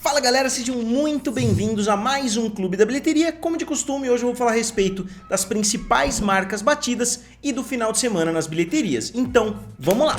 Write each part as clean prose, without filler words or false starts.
Fala galera, sejam muito bem-vindos a mais um Clube da Bilheteria. Como de costume, hoje eu vou falar a respeito das principais marcas batidas e do final de semana nas bilheterias. Então, vamos lá!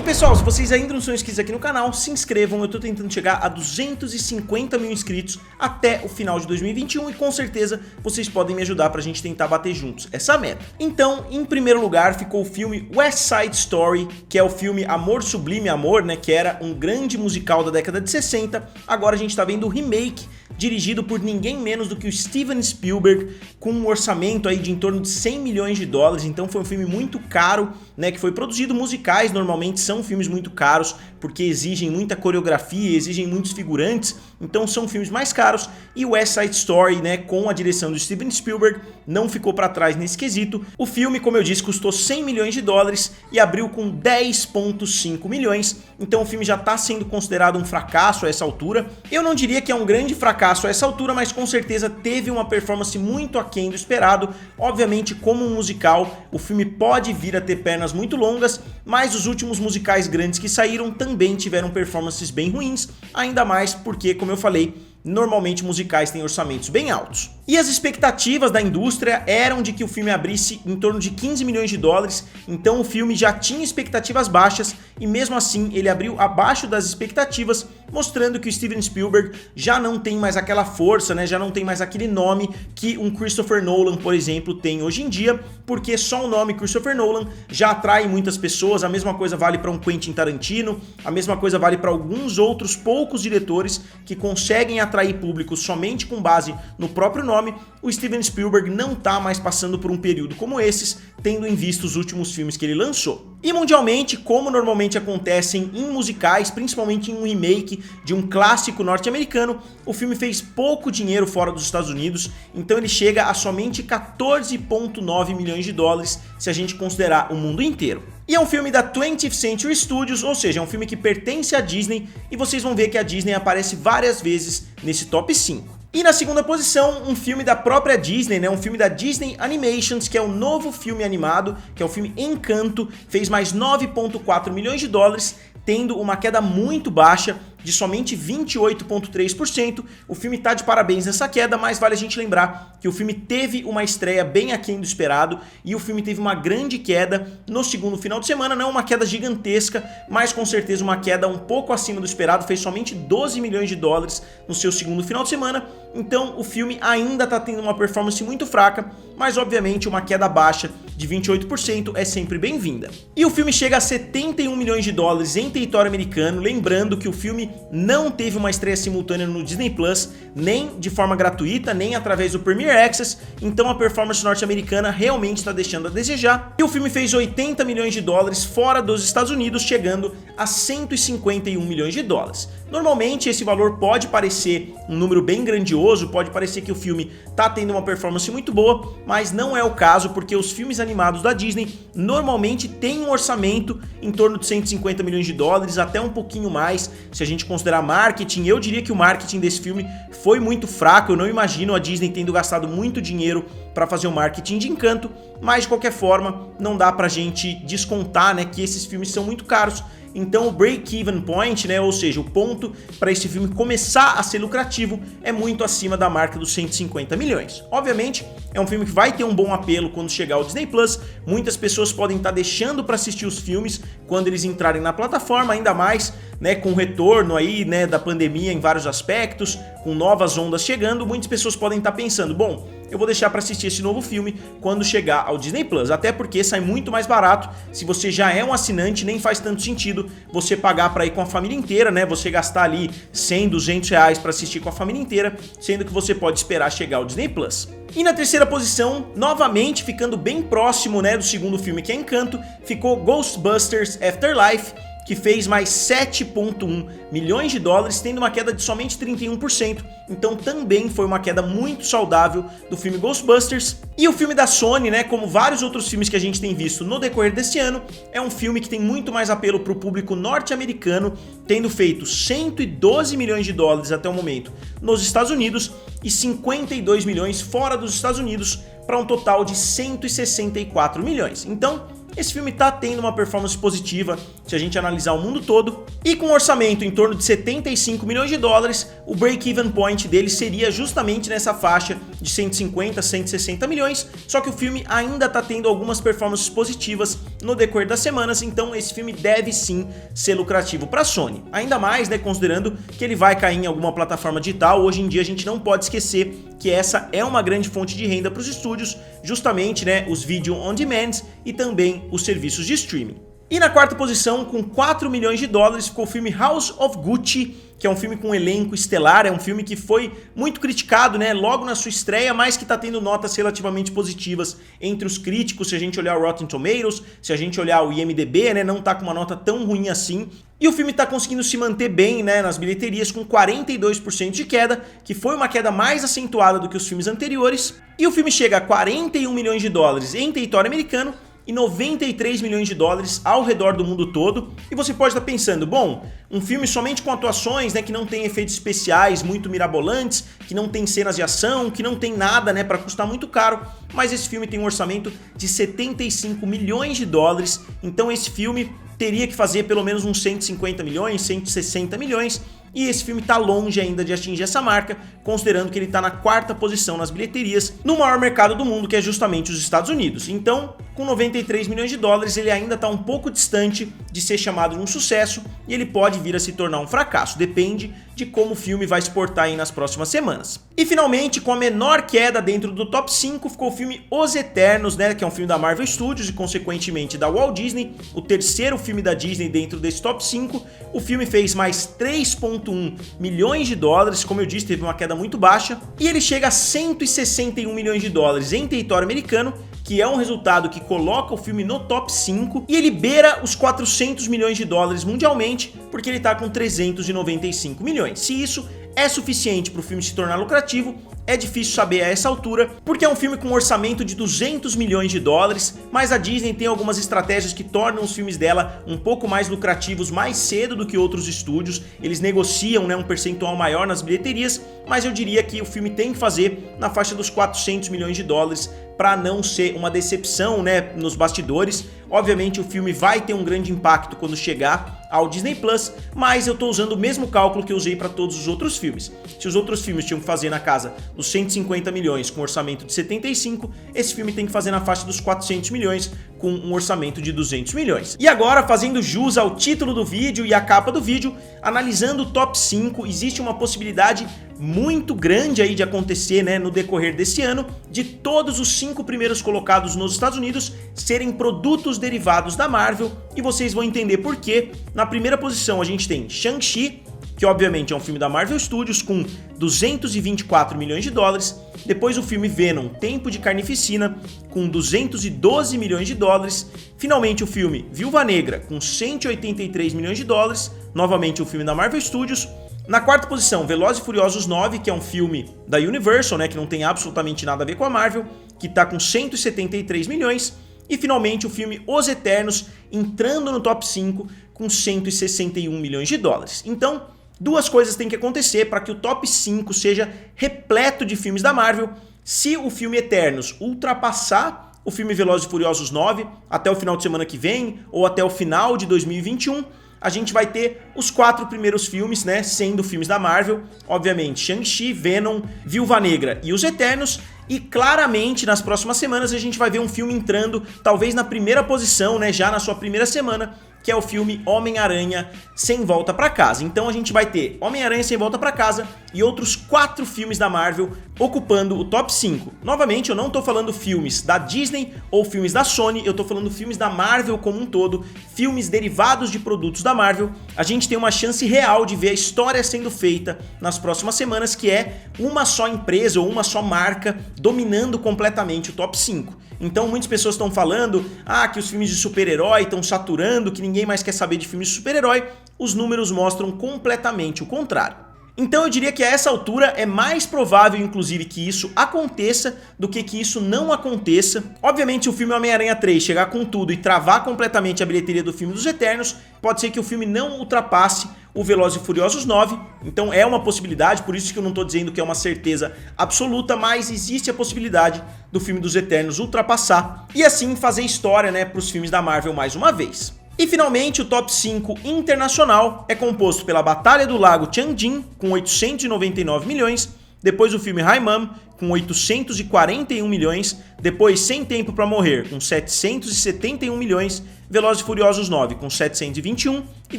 Pessoal, se vocês ainda não são inscritos aqui no canal, se inscrevam. Eu tô tentando chegar a 250 mil inscritos até o final de 2021 e com certeza vocês podem me ajudar pra gente tentar bater juntos essa meta. Então, em primeiro lugar ficou o filme West Side Story, que é o filme Amor Sublime Amor, né, que era um grande musical da década de 60. Agora a gente tá vendo o remake, dirigido por ninguém menos do que o Steven Spielberg, com um orçamento aí de em torno de 100 milhões de dólares, então foi um filme muito caro, né, que foi produzido. Musicais normalmente são filmes muito caros, porque exigem muita coreografia, exigem muitos figurantes, então são filmes mais caros, e o West Side Story, né, com a direção do Steven Spielberg, não ficou para trás nesse quesito. O filme, como eu disse, custou 100 milhões de dólares e abriu com 10,5 milhões, então o filme já está sendo considerado um fracasso a essa altura. Eu não diria que é um grande fracasso a essa altura, mas com certeza teve uma performance muito aquém do esperado. Obviamente, como um musical, o filme pode vir a ter pernas muito longas, mas os últimos musicais grandes que saíram também tiveram performances bem ruins, ainda mais porque, como eu falei, normalmente musicais têm orçamentos bem altos. E as expectativas da indústria eram de que o filme abrisse em torno de 15 milhões de dólares, então o filme já tinha expectativas baixas e mesmo assim ele abriu abaixo das expectativas, mostrando que o Steven Spielberg já não tem mais aquela força, né? Já não tem mais aquele nome que um Christopher Nolan, por exemplo, tem hoje em dia, porque só o nome Christopher Nolan já atrai muitas pessoas. A mesma coisa vale para um Quentin Tarantino, a mesma coisa vale para alguns outros poucos diretores que conseguem atrair público somente com base no próprio nome. O Steven Spielberg não tá mais passando por um período como esses, tendo em vista os últimos filmes que ele lançou. E mundialmente, como normalmente acontecem em musicais, principalmente em um remake de um clássico norte-americano, o filme fez pouco dinheiro fora dos Estados Unidos, então ele chega a somente 14,9 milhões de dólares se a gente considerar o mundo inteiro. E é um filme da 20th Century Studios, ou seja, é um filme que pertence à Disney, e vocês vão ver que a Disney aparece várias vezes nesse top 5. E na segunda posição, um filme da própria Disney, né? Um filme da Disney Animations, que é o novo filme animado, que é o filme Encanto, fez mais 9,4 milhões de dólares, tendo uma queda muito baixa de somente 28,3%. O filme tá de parabéns nessa queda, mas vale a gente lembrar que o filme teve uma estreia bem aquém do esperado e o filme teve uma grande queda no segundo final de semana, não uma queda gigantesca, mas com certeza uma queda um pouco acima do esperado, fez somente 12 milhões de dólares no seu segundo final de semana, então o filme ainda tá tendo uma performance muito fraca, mas obviamente uma queda baixa de 28% é sempre bem-vinda. E o filme chega a 71 milhões de dólares em território americano, lembrando que o filme não teve uma estreia simultânea no Disney Plus, nem de forma gratuita, nem através do Premier Access, então a performance norte-americana realmente está deixando a desejar. E o filme fez 80 milhões de dólares fora dos Estados Unidos, chegando a 151 milhões de dólares. Normalmente esse valor pode parecer um número bem grandioso, pode parecer que o filme está tendo uma performance muito boa, mas não é o caso, porque os filmes animados da Disney normalmente têm um orçamento em torno de 150 milhões de dólares, até um pouquinho mais, se a gente considerar marketing. Eu diria que o marketing desse filme foi muito fraco, eu não imagino a Disney tendo gastado muito dinheiro para fazer o marketing de Encanto, mas de qualquer forma não dá pra gente descontar, né, que esses filmes são muito caros. Então o break-even point, né, ou seja, o ponto para esse filme começar a ser lucrativo é muito acima da marca dos 150 milhões. Obviamente, é um filme que vai ter um bom apelo quando chegar ao Disney Plus. Muitas pessoas podem estar deixando para assistir os filmes quando eles entrarem na plataforma, ainda mais, né, com o retorno aí, né, da pandemia em vários aspectos, com novas ondas chegando. Muitas pessoas podem estar pensando, bom, eu vou deixar para assistir esse novo filme quando chegar ao Disney Plus, até porque sai muito mais barato. Se você já é um assinante, nem faz tanto sentido você pagar para ir com a família inteira, né? Você gastar ali 100, 200 reais para assistir com a família inteira, sendo que você pode esperar chegar ao Disney Plus. E na terceira posição, novamente ficando bem próximo, né, do segundo filme, que é Encanto, ficou Ghostbusters Afterlife, que fez mais 7,1 milhões de dólares, tendo uma queda de somente 31%, então também foi uma queda muito saudável do filme Ghostbusters. E o filme da Sony, né, como vários outros filmes que a gente tem visto no decorrer desse ano, é um filme que tem muito mais apelo para o público norte-americano, tendo feito 112 milhões de dólares até o momento nos Estados Unidos e 52 milhões fora dos Estados Unidos, para um total de 164 milhões. Então, esse filme tá tendo uma performance positiva se a gente analisar o mundo todo, e com um orçamento em torno de 75 milhões de dólares, o break-even point dele seria justamente nessa faixa de 150 a 160 milhões, só que o filme ainda tá tendo algumas performances positivas no decorrer das semanas, então esse filme deve sim ser lucrativo para a Sony, ainda mais, né, considerando que ele vai cair em alguma plataforma digital. Hoje em dia a gente não pode esquecer que essa é uma grande fonte de renda para os estúdios, justamente, né, os video on demand e também os serviços de streaming. E na quarta posição, com 4 milhões de dólares, ficou o filme House of Gucci, que é um filme com um elenco estelar, é um filme que foi muito criticado, né, logo na sua estreia, mas que está tendo notas relativamente positivas entre os críticos. Se a gente olhar o Rotten Tomatoes, se a gente olhar o IMDb, né, não está com uma nota tão ruim assim. E o filme está conseguindo se manter bem, né, nas bilheterias, com 42% de queda, que foi uma queda mais acentuada do que os filmes anteriores. E o filme chega a 41 milhões de dólares em território americano e 93 milhões de dólares ao redor do mundo todo. E você pode estar pensando, bom, um filme somente com atuações, né, que não tem efeitos especiais muito mirabolantes, que não tem cenas de ação, que não tem nada, né, para custar muito caro, mas esse filme tem um orçamento de 75 milhões de dólares, então esse filme teria que fazer pelo menos uns 150 milhões, 160 milhões, e esse filme está longe ainda de atingir essa marca, considerando que ele está na quarta posição nas bilheterias, no maior mercado do mundo, que é justamente os Estados Unidos. Então, com 93 milhões de dólares, ele ainda está um pouco distante de ser chamado de um sucesso, e ele pode vir a se tornar um fracasso, depende de como o filme vai se portar aí nas próximas semanas. E finalmente, com a menor queda dentro do top 5, ficou o filme Os Eternos, né, que é um filme da Marvel Studios e consequentemente da Walt Disney, o terceiro filme da Disney dentro desse top 5. O filme fez mais 3,1 milhões de dólares, como eu disse, teve uma queda muito baixa, e ele chega a 161 milhões de dólares em território americano, que é um resultado que coloca o filme no top 5, e ele beira os 400 milhões de dólares mundialmente, porque ele está com 395 milhões. Se isso é suficiente para o filme se tornar lucrativo, é difícil saber a essa altura, porque é um filme com um orçamento de 200 milhões de dólares, mas a Disney tem algumas estratégias que tornam os filmes dela um pouco mais lucrativos mais cedo do que outros estúdios. Eles negociam, né, um percentual maior nas bilheterias, mas eu diria que o filme tem que fazer na faixa dos 400 milhões de dólares para não ser uma decepção, né, nos bastidores. Obviamente o filme vai ter um grande impacto quando chegar ao Disney Plus, mas eu tô usando o mesmo cálculo que eu usei para todos os outros filmes. Se os outros filmes tinham que fazer na casa dos 150 milhões com um orçamento de 75, esse filme tem que fazer na faixa dos 400 milhões com um orçamento de 200 milhões. E agora, fazendo jus ao título do vídeo e à capa do vídeo, analisando o top 5, existe uma possibilidade muito grande aí de acontecer, né, no decorrer desse ano, de todos os 5 primeiros colocados nos Estados Unidos serem produtos derivados da Marvel, e vocês vão entender por quê. Na primeira posição a gente tem Shang-Chi, que obviamente é um filme da Marvel Studios com 224 milhões de dólares. Depois o filme Venom, Tempo de Carnificina, com 212 milhões de dólares. Finalmente o filme Viúva Negra, com 183 milhões de dólares, novamente um filme da Marvel Studios. Na quarta posição, Velozes e Furiosos 9, que é um filme da Universal, né, que não tem absolutamente nada a ver com a Marvel, que está com 173 milhões. E finalmente o filme Os Eternos, entrando no top 5 com 161 milhões de dólares. Então, duas coisas têm que acontecer para que o top 5 seja repleto de filmes da Marvel. Se o filme Eternos ultrapassar o filme Velozes e Furiosos 9 até o final de semana que vem ou até o final de 2021, a gente vai ter os 4 primeiros filmes, né, sendo filmes da Marvel, obviamente Shang-Chi, Venom, Viúva Negra e Os Eternos, e claramente nas próximas semanas a gente vai ver um filme entrando, talvez na primeira posição, né, já na sua primeira semana, que é o filme Homem-Aranha Sem Volta Pra Casa. Então a gente vai ter Homem-Aranha Sem Volta Pra Casa e outros 4 filmes da Marvel ocupando o top 5. Novamente, eu não tô falando filmes da Disney ou filmes da Sony, eu tô falando filmes da Marvel como um todo, filmes derivados de produtos da Marvel. A gente tem uma chance real de ver a história sendo feita nas próximas semanas, que é uma só empresa ou uma só marca dominando completamente o top 5. Então muitas pessoas estão falando que os filmes de super-herói estão saturando, que ninguém mais quer saber de filmes de super-herói. Os números mostram completamente o contrário. Então eu diria que a essa altura é mais provável, inclusive, que isso aconteça do que isso não aconteça. Obviamente, se o filme Homem-Aranha 3 chegar com tudo e travar completamente a bilheteria do filme dos Eternos, pode ser que o filme não ultrapasse o Velozes e Furiosos 9, então é uma possibilidade, por isso que eu não estou dizendo que é uma certeza absoluta, mas existe a possibilidade do filme dos Eternos ultrapassar e assim fazer história, né, para os filmes da Marvel mais uma vez. E finalmente o top 5 internacional é composto pela Batalha do Lago Changjin, com 899 milhões, depois o filme Haimam, com 841 milhões, depois Sem Tempo Pra Morrer, com 771 milhões, Velozes e Furiosos 9, com 721 e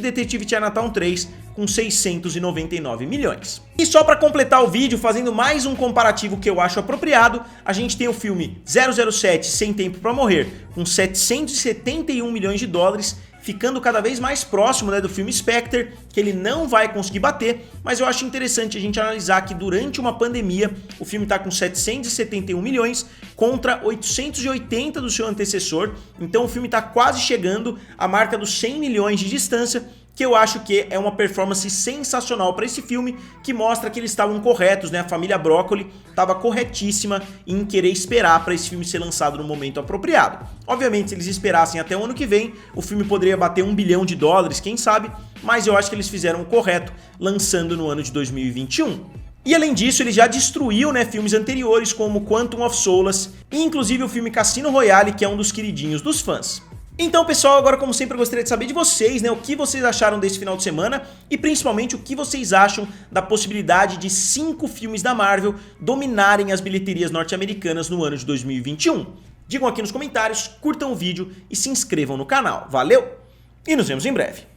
Detetive Chinatown 3, com 699 milhões. E só para completar o vídeo, fazendo mais um comparativo que eu acho apropriado, a gente tem o filme 007 Sem Tempo Pra Morrer, com 771 milhões de dólares, ficando cada vez mais próximo, né, do filme Spectre, que ele não vai conseguir bater, mas eu acho interessante a gente analisar que durante uma pandemia o filme está com 771 milhões contra 880 do seu antecessor, então o filme está quase chegando à marca dos 100 milhões de distância, que eu acho que é uma performance sensacional para esse filme, que mostra que eles estavam corretos, né? A família Broccoli estava corretíssima em querer esperar para esse filme ser lançado no momento apropriado. Obviamente, se eles esperassem até o ano que vem, o filme poderia bater $1 bilhão, quem sabe, mas eu acho que eles fizeram o correto lançando no ano de 2021. E além disso, ele já destruiu, né, filmes anteriores como Quantum of Solace e inclusive o filme Cassino Royale, que é um dos queridinhos dos fãs. Então, pessoal, agora como sempre eu gostaria de saber de vocês, né, o que vocês acharam desse final de semana e principalmente o que vocês acham da possibilidade de 5 filmes da Marvel dominarem as bilheterias norte-americanas no ano de 2021. Digam aqui nos comentários, curtam o vídeo e se inscrevam no canal. Valeu e nos vemos em breve.